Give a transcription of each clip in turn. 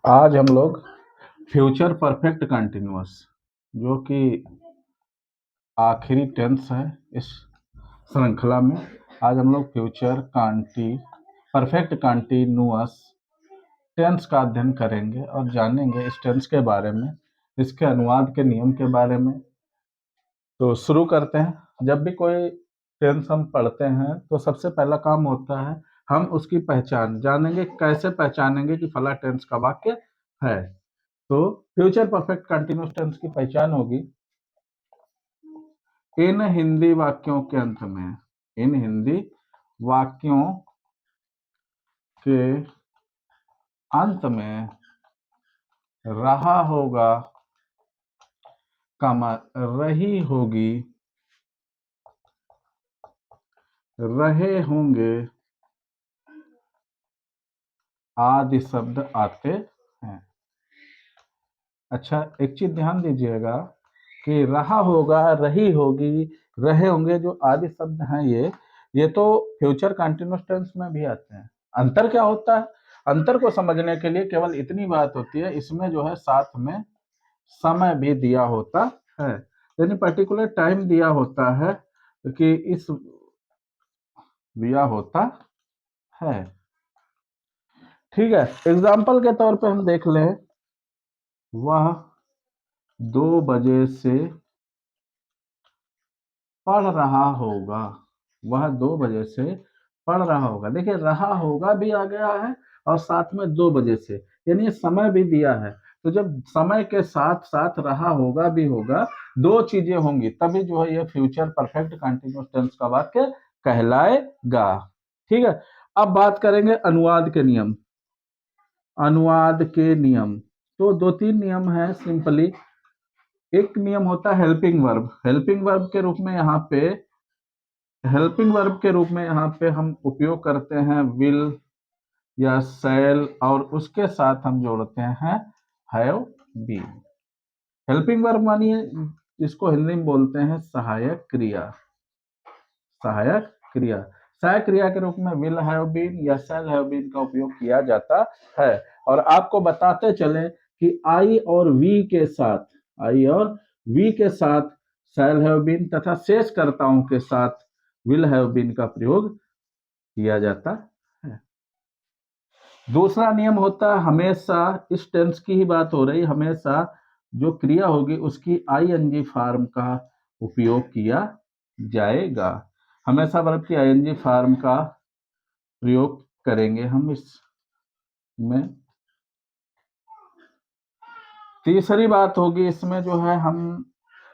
आज हम लोग फ्यूचर परफेक्ट कंटिन्यूअस जो कि आखिरी टेंस है इस श्रृंखला में। आज हम लोग फ्यूचर परफेक्ट कंटिन्यूअस टेंस का अध्ययन करेंगे और जानेंगे इस टेंस के बारे में, इसके अनुवाद के नियम के बारे में। तो शुरू करते हैं। जब भी कोई टेंस हम पढ़ते हैं तो सबसे पहला काम होता है हम उसकी पहचान जानेंगे। कैसे पहचानेंगे कि फला टेंस का वाक्य है? तो फ्यूचर परफेक्ट कंटिन्यूअस टेंस की पहचान होगी इन हिंदी वाक्यों के अंत में, इन हिंदी वाक्यों के अंत में रहा होगा, रही होगी, रहे होंगे आदि शब्द आते हैं। अच्छा, एक चीज ध्यान दीजिएगा कि रहा होगा, रही होगी, रहे होंगे जो आदि शब्द हैं ये तो फ्यूचर कंटिन्यूअस टेंस में भी आते हैं। अंतर क्या होता है? अंतर को समझने के लिए केवल इतनी बात होती है, इसमें जो है साथ में समय भी दिया होता है, यानी पर्टिकुलर टाइम दिया होता है कि इस दिया होता है। ठीक है, एग्जाम्पल के तौर पे हम देख लें, वह 2 बजे से पढ़ रहा होगा, वह 2 बजे से पढ़ रहा होगा। देखिए, रहा होगा भी आ गया है और साथ में 2 बजे से, यानी समय भी दिया है। तो जब समय के साथ साथ रहा होगा भी होगा, दो चीजें होंगी, तभी जो है ये फ्यूचर परफेक्ट कंटिन्यूअस टेंस का वाक्य कहलाएगा। ठीक है, अब बात करेंगे अनुवाद के नियम। अनुवाद के नियम तो 2-3 नियम है सिंपली। एक नियम होता है हेल्पिंग वर्ब। हेल्पिंग वर्ब के रूप में यहाँ पे हम उपयोग करते हैं विल या शैल, और उसके साथ हम जोड़ते हैं हैव बीन। हेल्पिंग वर्ब मानिए इसको हिंदी में बोलते हैं सहायक क्रिया। सहायक क्रिया, सहायक क्रिया के रूप में विल हैव बीन या शैल हैव बीन का उपयोग किया जाता है। और आपको बताते चले कि आई और वी के साथ शैल हैव बीन तथा शेष कर्ताओं के साथ विल हैव बीन का प्रयोग किया जाता है। दूसरा नियम होता है, हमेशा इस टेंस की ही बात हो रही, हमेशा जो क्रिया होगी उसकी आईएनजी फॉर्म का उपयोग किया जाएगा। हमेशा वर्ब की आईएनजी फॉर्म का प्रयोग करेंगे हम इसमें। तीसरी बात होगी इसमें जो है हम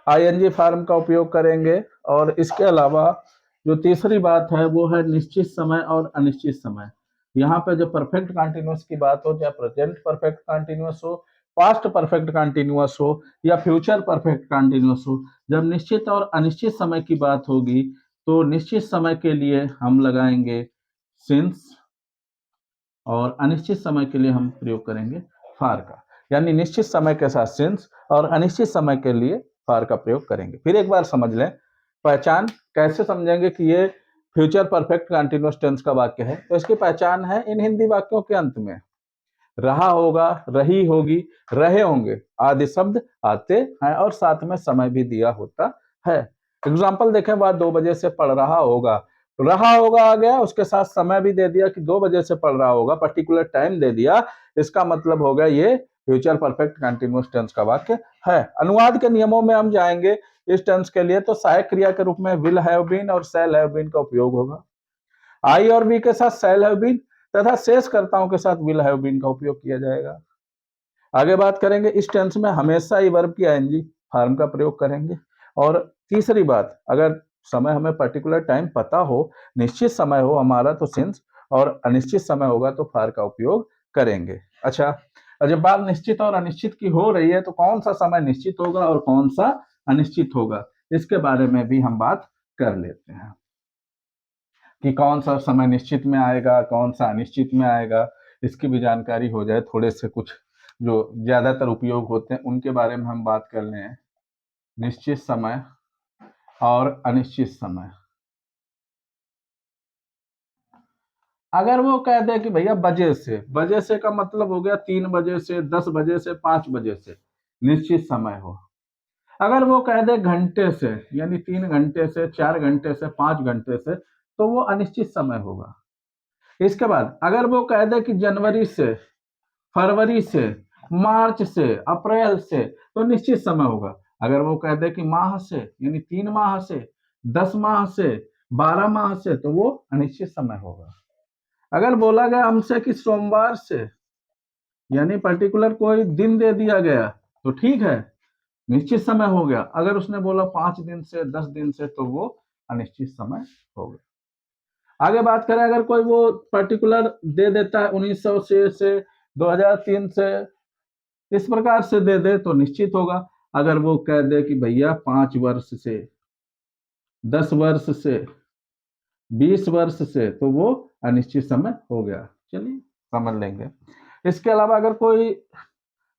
आईएनजी फॉर्म का उपयोग करेंगे। और इसके अलावा जो तीसरी बात है वो है निश्चित समय और अनिश्चित समय। यहाँ पे जो परफेक्ट कंटिन्यूअस की बात हो, चाहे प्रेजेंट परफेक्ट कंटिन्यूअस हो, पास्ट परफेक्ट कंटिन्यूअस हो या फ्यूचर परफेक्ट कंटिन्यूअस हो, जब निश्चित और अनिश्चित समय की बात होगी तो निश्चित समय के लिए हम लगाएंगे सिंस और अनिश्चित समय के लिए हम प्रयोग करेंगे फार का। यानी निश्चित समय के साथ सिंस और अनिश्चित समय के लिए फार का प्रयोग करेंगे। फिर एक बार समझ लें, पहचान कैसे समझेंगे कि ये फ्यूचर परफेक्ट कंटिन्यूअस टेंस का वाक्य है। तो इसकी पहचान है इन हिंदी वाक्यों के अंत में रहा होगा, रही होगी, रहे होंगे आदि शब्द आते हैं और साथ में समय भी दिया होता है। एग्जाम्पल देखें, वह 2 बजे से पढ़ रहा होगा, रहा होगा आ गया, उसके साथ समय भी दे दिया कि 2 बजे से पढ़ रहा होगा, पर्टिकुलर टाइम दे दिया। इसका मतलब हो गया ये फ्यूचर परफेक्ट कंटिन्यूअस टेंस का वाक्य है। अनुवाद के नियमों में हम जाएंगे इस टेंस के लिए, तो सहायक क्रिया के रूप में विल हैव बीन और शैल हैव बीन का उपयोग होगा। आई और वी के साथ शैल हैव बीन तथा शेष कर्ताओं के साथ विल हैव बीन का उपयोग किया जाएगा। आगे बात करेंगे, इस टेंस में हमेशा ही वर्ब की आईएनजी फॉर्म का प्रयोग करेंगे। और तीसरी बात, अगर समय हमें पर्टिकुलर टाइम पता हो, निश्चित समय हो हमारा, तो सिंस, और अनिश्चित समय होगा तो फार का उपयोग करेंगे। अच्छा, जब बात निश्चित और अनिश्चित की हो रही है तो कौन सा समय निश्चित होगा और कौन सा अनिश्चित होगा, इसके बारे में भी हम बात कर लेते हैं कि कौन सा समय निश्चित में आएगा, कौन सा अनिश्चित में आएगा। इसकी भी जानकारी हो जाए, थोड़े से कुछ जो ज्यादातर उपयोग होते हैं उनके बारे में हम बात कर रहे हैं। निश्चित समय और अनिश्चित समय। अगर वो कह दे कि भैया बजे से का मतलब हो गया 3 बजे से, 10 बजे से, 5 बजे से, निश्चित समय हो। अगर वो कह दे घंटे से, यानी 3 घंटे से, 4 घंटे से, 5 घंटे से, तो वो अनिश्चित समय होगा। इसके बाद अगर वो कह दे कि जनवरी से, फरवरी से, मार्च से, अप्रैल से, तो निश्चित समय होगा। अगर वो कह दे कि माह से, यानी 3 माह से, 10 माह से, 12 माह से, तो वो अनिश्चित समय होगा। अगर बोला गया हमसे कि सोमवार से, यानी पर्टिकुलर कोई दिन दे दिया गया, तो ठीक है, निश्चित समय हो गया। अगर उसने बोला 5 दिन से, 10 दिन से, तो वो अनिश्चित समय हो गया। आगे बात करें, अगर कोई वो पर्टिकुलर दे देता है 1900 से 2003 से, इस प्रकार से दे दे, तो निश्चित होगा। अगर वो कह दे कि भैया 5 वर्ष से, 10 वर्ष से, 20 वर्ष से, तो वो अनिश्चित समय हो गया। चलिए समझ लेंगे। इसके अलावा अगर कोई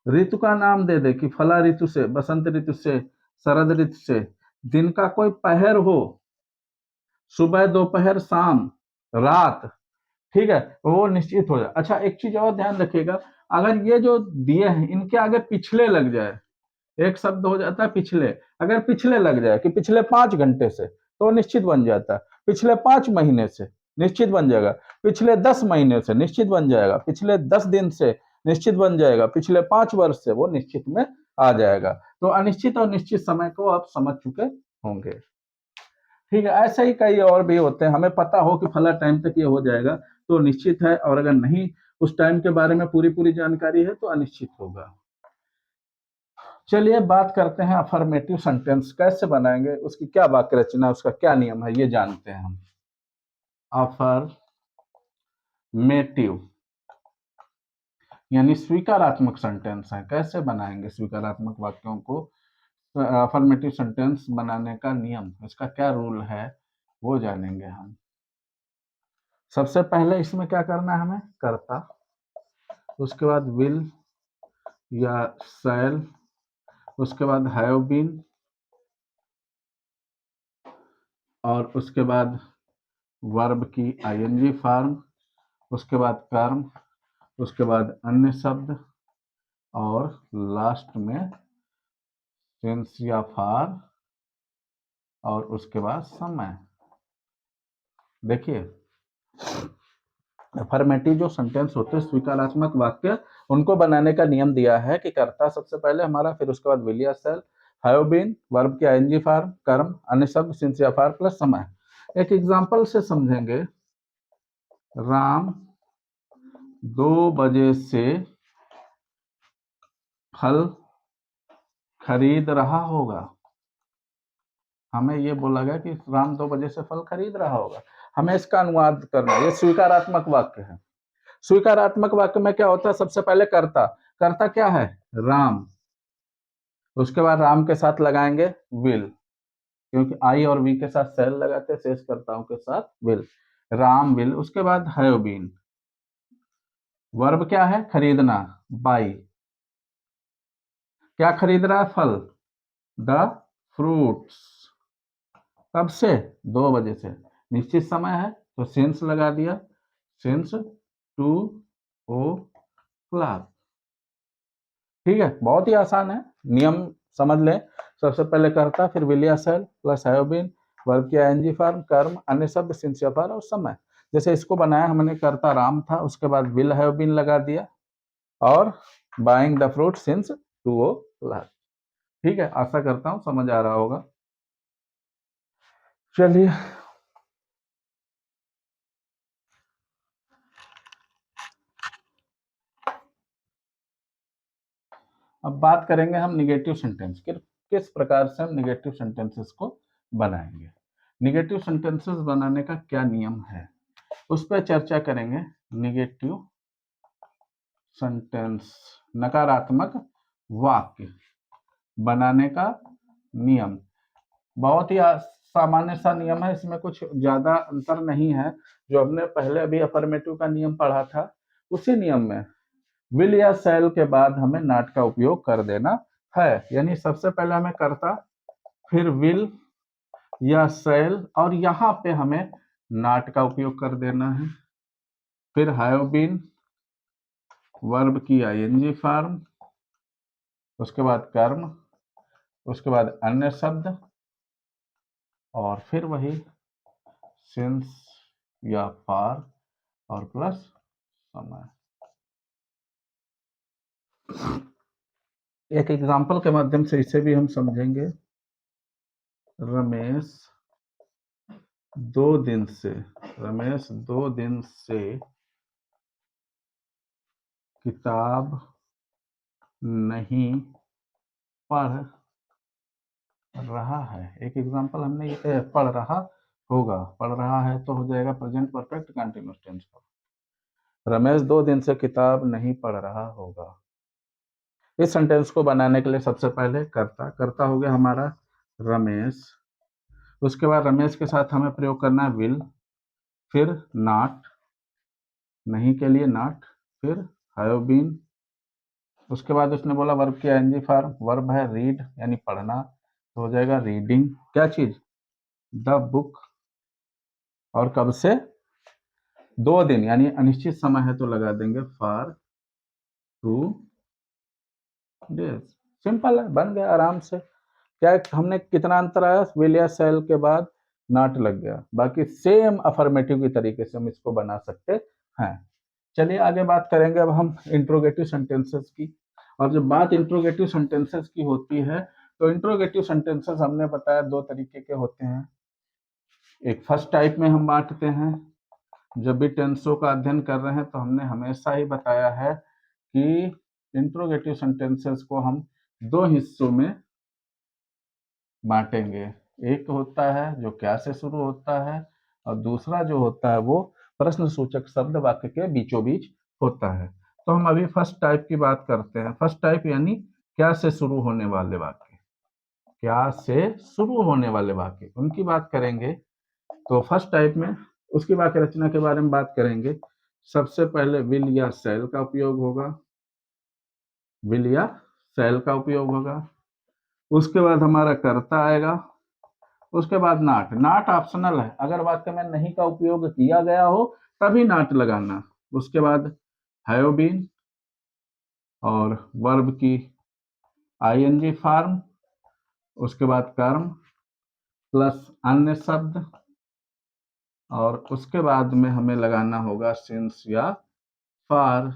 ऋतु का नाम दे दे कि फला ऋतु से, बसंत ऋतु से, शरद ऋतु से, दिन का कोई पहर हो, सुबह, दोपहर, शाम, रात, ठीक है, वो निश्चित हो जाए। अच्छा, एक चीज और ध्यान रखिएगा, अगर ये जो दिए हैं इनके आगे पिछले लग जाए, एक शब्द हो जाता है पिछले, अगर पिछले लग जाए कि पिछले 5 घंटे से, तो निश्चित बन जाता है। पिछले 5 महीने से निश्चित बन जाएगा, पिछले 10 महीने से निश्चित बन जाएगा, पिछले 10 दिन से निश्चित बन जाएगा, पिछले 5 वर्ष से, वो निश्चित में आ जाएगा। तो अनिश्चित और निश्चित समय को आप समझ चुके होंगे। ठीक है, ऐसे ही कई और भी होते हैं। हमें पता हो कि फला टाइम तक ये हो जाएगा तो निश्चित है, और अगर नहीं उस टाइम के बारे में पूरी पूरी जानकारी है तो अनिश्चित होगा। चलिए बात करते हैं अफर्मेटिव सेंटेंस कैसे बनाएंगे, उसकी क्या वाक्य रचना, उसका क्या नियम है, ये जानते हैं हम। अफर्मेटिव यानी स्वीकारात्मक सेंटेंस है, कैसे बनाएंगे स्वीकारात्मक वाक्यों को। अफर्मेटिव सेंटेंस बनाने का नियम, इसका क्या रूल है, वो जानेंगे हम। सबसे पहले इसमें क्या करना है हमें, कर्ता, उसके बाद विल या शैल, उसके बाद हैव बीन, और उसके बाद वर्ब की आईएनजी फॉर्म, उसके बाद कर्म, उसके बाद अन्य शब्द, और लास्ट में सिंस या फॉर, और उसके बाद समय। देखिए, अफर्मेटिव जो सेंटेंस होते हैं, स्वीकारात्मक वाक्य, उनको बनाने का नियम दिया है कि कर्ता सबसे पहले हमारा, फिर उसके बाद विल या शैल, हैव बीन, वर्ब की आईएनजी फॉर्म, कर्म, अन्य शब्द, सिंस या फॉर प्लस समय। एक एग्जांपल से समझेंगे। राम 2 बजे से फल खरीद रहा होगा। हमें ये बोला गया कि राम 2 बजे से फल खरीद रहा होगा, हमें इसका अनुवाद करना है। ये स्वीकारात्मक वाक्य है। स्वीकारात्मक वाक्य में क्या होता है, सबसे पहले कर्ता, कर्ता क्या है, राम, उसके बाद राम के साथ लगाएंगे विल, क्योंकि आई और वी के साथ सेल लगाते हैं, शेषकर्ताओं के साथ विल, राम विल। उसके बाद हैव बीन, वर्ब क्या है, खरीदना, बाई, क्या खरीद रहा है, फल, द फ्रूट्स। कब से, 2 बजे से, निश्चित समय है तो सिंस लगा दिया, सिंस 2 o'clock। ठीक है, बहुत ही आसान है, नियम समझ लें। सबसे पहले करता, फिर विल या shall plus have been, verb की आईएनजी फॉर्म, कर्म, अन्य शब्द, सिंस या फॉर, और समय। जैसे इसको बनाया हमने, करता राम था, उसके बाद विल हैव बीन लगा दिया, और buying the fruit since 2 o'clock। ठीक है, आशा करता हूं समझ आ रहा होगा। चलिए अब बात करेंगे हम निगेटिव सेंटेंस की, किस प्रकार से हम निगेटिव सेंटेंसेस को बनाएंगे। निगेटिव सेंटेंसेस बनाने का क्या नियम है, उस पर चर्चा करेंगे। निगेटिव सेंटेंस, नकारात्मक वाक्य बनाने का नियम, बहुत ही सामान्य सा नियम है, इसमें कुछ ज्यादा अंतर नहीं है। जो हमने पहले अभी अफर्मेटिव का नियम पढ़ा था, उसी नियम में विल या शैल के बाद हमें नॉट का उपयोग कर देना है। यानी सबसे पहले हमें करता, फिर विल या शैल, और यहाँ पे हमें नॉट का उपयोग कर देना है। फिर हैव बीन, वर्ब की आईएनजी फॉर्म, उसके बाद कर्म, उसके बाद अन्य शब्द, और फिर वही सिंस या फॉर और प्लस समय। एक एग्जाम्पल के माध्यम से इसे भी हम समझेंगे। रमेश 2 दिन से, रमेश 2 दिन से किताब नहीं पढ़ रहा है। एक एग्जाम्पल हमने ये पढ़ रहा होगा, पढ़ रहा है तो हो जाएगा प्रेजेंट परफेक्ट कंटिन्यूअस टेंस का। रमेश 2 दिन से किताब नहीं पढ़ रहा होगा। इस सेंटेंस को बनाने के लिए सबसे पहले कर्ता हो गया हमारा रमेश, उसके बाद रमेश के साथ हमें प्रयोग करना है विल, फिर नॉट, नहीं के लिए नॉट, फिर हैव बीन, उसके बाद उसने बोला वर्ब की आईएनजी फॉर्म, वर्ब है रीड यानी पढ़ना, तो हो जाएगा रीडिंग क्या चीज, द बुक, और कब से, 2 दिन यानी अनिश्चित समय है तो लगा देंगे फॉर 2 डेज। सिंपल है, बन गया आराम से। क्या हमने कितना अंतर आया, विल या सेल के बाद नॉट लग गया, बाकी सेम अफर्मेटिव की तरीके से हम इसको बना सकते हैं। चलिए आगे बात करेंगे अब हम इंट्रोगेटिव सेंटेंसेस की। और जब बात इंट्रोगेटिव सेंटेंसेस की होती है तो इंट्रोगेटिव सेंटेंसेस हमने बताया 2 तरीके के होते हैं। एक फर्स्ट टाइप में हम बांटते हैं, जब भी टेंसों का अध्ययन कर रहे हैं तो हमने हमेशा ही बताया है कि इंट्रोगेटिव सेंटेंसेस को हम 2 हिस्सों में बांटेंगे। एक होता है जो क्या से शुरू होता है, और दूसरा जो होता है वो प्रश्न सूचक शब्द वाक्य के बीचों बीच होता है। तो हम अभी फर्स्ट टाइप की बात करते हैं। फर्स्ट टाइप यानी क्या से शुरू होने वाले वाक्य, क्या से शुरू होने वाले वाक्य उनकी बात करेंगे। तो फर्स्ट टाइप में उसकी वाक्य रचना के बारे में बात करेंगे। सबसे पहले विल या शैल का उपयोग होगा, विल या शैल का उपयोग होगा, उसके बाद हमारा कर्ता आएगा, उसके बाद नॉट। नॉट ऑप्शनल है, अगर वाक्य में नहीं का उपयोग किया गया हो तभी नॉट लगाना। उसके बाद हैव बीन और वर्ब की आईएनजी फॉर्म, उसके बाद कर्म प्लस अन्य शब्द, और उसके बाद में हमें लगाना होगा सिंस या फॉर,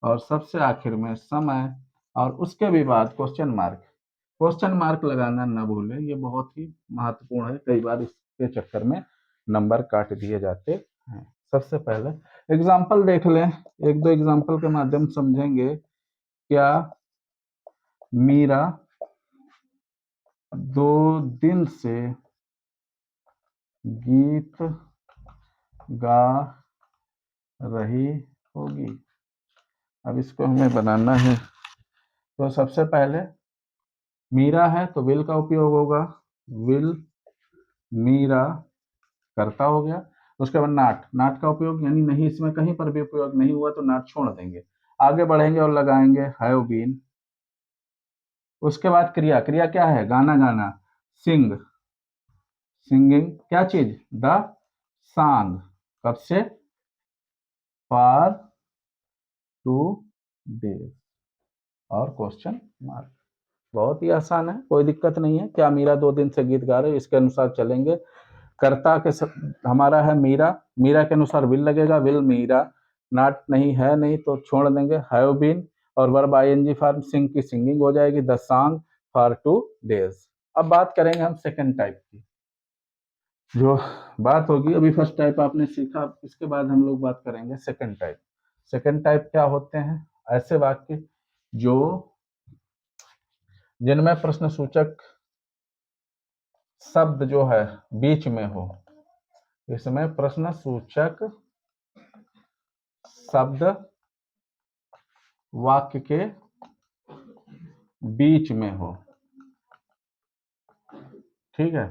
और सबसे आखिर में समय, और उसके भी बाद क्वेश्चन मार्क। क्वेश्चन मार्क लगाना न भूलें, ये बहुत ही महत्वपूर्ण है, कई बार इसके चक्कर में नंबर काट दिए जाते हैं। सबसे पहले एग्जाम्पल देख लें, 1-2 एग्जाम्पल के माध्यम समझेंगे। क्या मीरा 2 दिन से गीत गा रही होगी। अब इसको हमें बनाना है, तो सबसे पहले मीरा है तो विल का उपयोग होगा, विल मीरा करता हो गया। उसके बाद नाट, नाट का उपयोग यानी नहीं, इसमें कहीं पर भी उपयोग नहीं हुआ तो नाट छोड़ देंगे। आगे बढ़ेंगे और लगाएंगे हैव बीन। उसके बाद क्रिया, क्रिया क्या है, गाना गाना, सिंग, सिंगिंग क्या चीज, द सॉन्ग, कब से, फॉर 2 डेज, और क्वेश्चन मार्क। बहुत ही आसान है, कोई दिक्कत नहीं है। क्या मीरा 2 दिन से गीत गा रही है, इसके अनुसार चलेंगे। कर्ता के हमारा है मीरा, मीरा के अनुसार विल लगेगा, विल मीरा। नॉट नहीं है नहीं तो छोड़ देंगे, हैव बीन, और वर्ब आईएनजी फॉर्म सिंग की सिंगिंग हो जाएगी, द सॉन्ग फॉर 2 डेज। अब बात करेंगे हम सेकंड टाइप की। जो बात होगी अभी फर्स्ट टाइप आपने सीखा, इसके बाद हम लोग बात करेंगे सेकंड टाइप। सेकंड टाइप क्या होते हैं, ऐसे वाक्य जो जिनमें प्रश्न सूचक शब्द जो है बीच में हो। इसमें प्रश्न सूचक शब्द वाक्य के बीच में हो, ठीक है।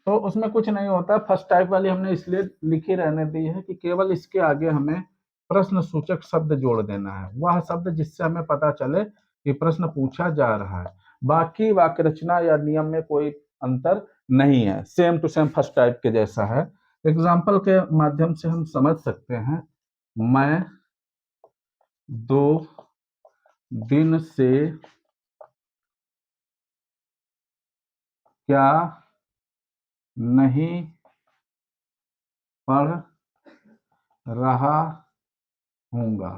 तो उसमें कुछ नहीं होता, फर्स्ट टाइप वाली हमने इसलिए लिखी रहने दी है कि केवल इसके आगे हमें प्रश्न सूचक शब्द जोड़ देना है, वह शब्द जिससे हमें पता चले कि प्रश्न पूछा जा रहा है। बाकी वाक्य रचना या नियम में कोई अंतर नहीं है, same to same first type के जैसा है। एग्जाम्पल के माध्यम से हम समझ सकते हैं। मैं 2 दिन से क्या नहीं पढ़ रहा हूँगा।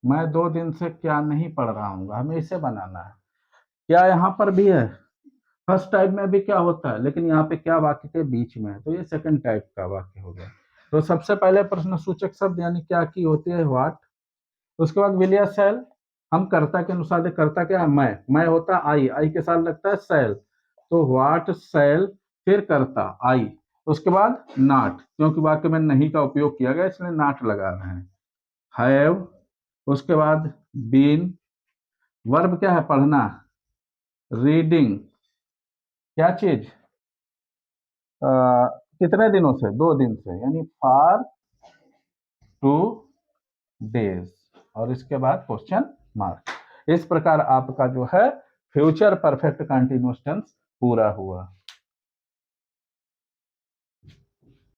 मैं 2 दिन से क्या नहीं पढ़ रहा हूँगा, हमें इसे बनाना है। क्या यहाँ पर भी है, फर्स्ट टाइप में भी क्या होता है, लेकिन यहाँ पे क्या वाक्य के बीच में है, तो ये सेकंड टाइप का वाक्य हो गया। तो सबसे पहले प्रश्न सूचक शब्द यानी क्या की होती है, व्हाट। उसके बाद विलियर सेल, हम कर्ता के अनुसार, कर्ता क्या है, मैं होता है आई के साथ लगता है सेल, तो व्हाट सेल, फिर कर्ता आई। उसके बाद नॉट, क्योंकि वाक्य में नहीं का उपयोग किया गया इसलिए नॉट लगा रहे हैं। हैव, उसके बाद बीन, वर्ब क्या है, पढ़ना। रीडिंग, क्या चीज, कितने दिनों से, 2 दिन से, यानी फॉर 2 डेज। और इसके बाद क्वेश्चन मार्क। इस प्रकार आपका जो है फ्यूचर परफेक्ट कंटिन्यूअस टेंस पूरा हुआ।